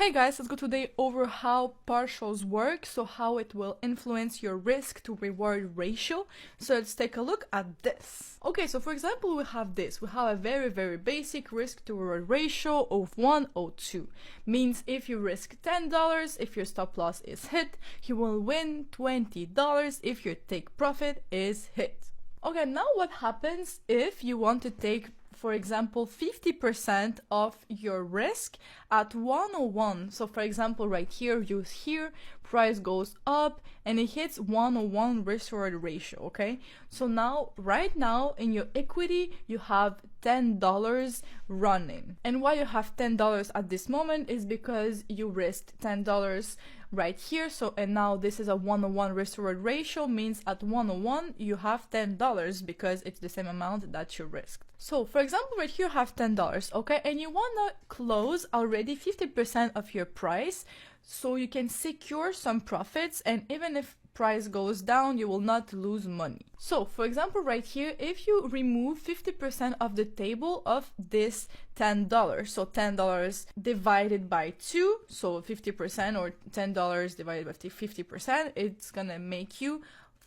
Hey guys, let's go today over how partials work, so how it will influence your risk to reward ratio. So let's take a look at this. Okay, so for example, we have this. We have a very basic risk to reward ratio of 102. Means if you risk $10, if your stop loss is hit, you will win $20 if your take profit is hit. Okay, now what happens if you want to take, for example, 50% of your risk at 101. So for example, right here, use here, price goes up and it hits 101 risk reward ratio, okay? So now, right now in your equity, you have $10 running. And why you have $10 at this moment is because you risked $10 right here. So, and now this is a 101 risk reward ratio, means at 101 you have $10 because it's the same amount that you risked. So for example, right here you have $10, okay, and you want to close already 50% of your price so you can secure some profits, and even if price goes down, you will not lose money. So for example, right here, if you remove 50% of the table of this $10, so $10 divided by 2, so 50%, or $10 divided by 50%, it's gonna make you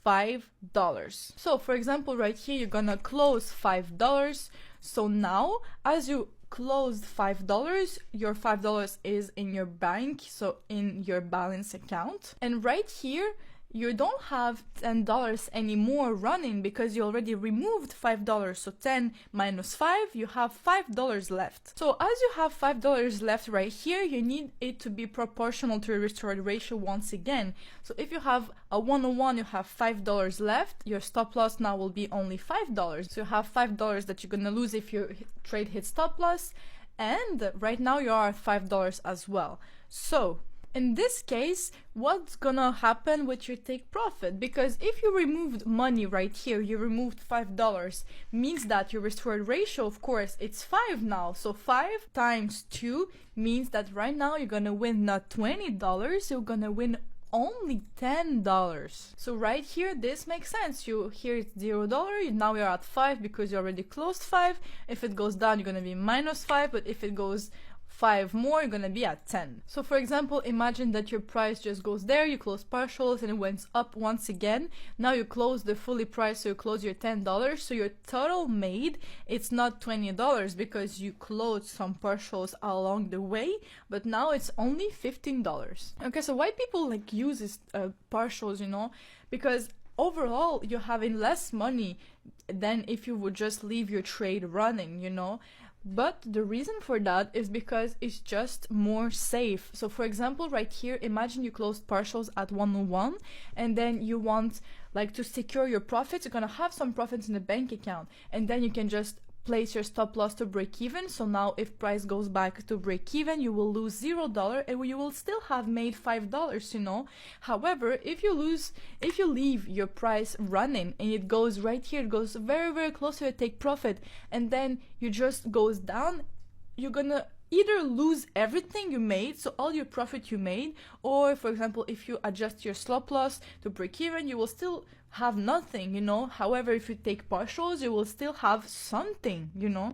$5. So for example, right here, you're gonna close $5. So now, as you closed $5, your $5 is in your bank, so in your balance account. And right here, you don't have $10 anymore running because you already removed $5. So 10 minus 5, you have $5 left. So as you have $5 left right here, you need it to be proportional to your risk reward ratio once again. So if you have a 101, you have $5 left, your stop loss now will be only $5. So you have $5 that you're gonna lose if your trade hits stop loss, and right now you are at $5 as well. So in this case, what's gonna happen with your take profit? Because if you removed money right here, you removed $5, means that your risk reward ratio, of course, it's 5 now. So 5 times 2 means that right now you're gonna win not $20, you're gonna win only $10. So right here, this makes sense. Here it's $0, now you're at 5 because you already closed 5. If it goes down, you're gonna be minus 5, but if it goes 5 more, you're gonna be at 10. So for example, imagine that your price just goes there, you close partials and it went up once again. Now you close the fully price, so you close your $10. So your total made, it's not $20 because you closed some partials along the way, but now it's only $15. Okay, so why people like use this partials, you know? Because overall you're having less money than if you would just leave your trade running, you know? But the reason for that is because it's just more safe. So for example, right here, imagine you closed partials at 101 and then you want like to secure your profits. You're gonna have some profits in the bank account, and then you can just place your stop loss to break even. So now if price goes back to break even, you will lose $0 and you will still have made $5, you know. However, if you leave your price running and it goes right here, it goes very close to a take profit, and then you just goes down, you're gonna either lose everything you made, so all your profit you made, or for example, if you adjust your stop loss to break even, you will still have nothing, you know. However, if you take partials, you will still have something, you know.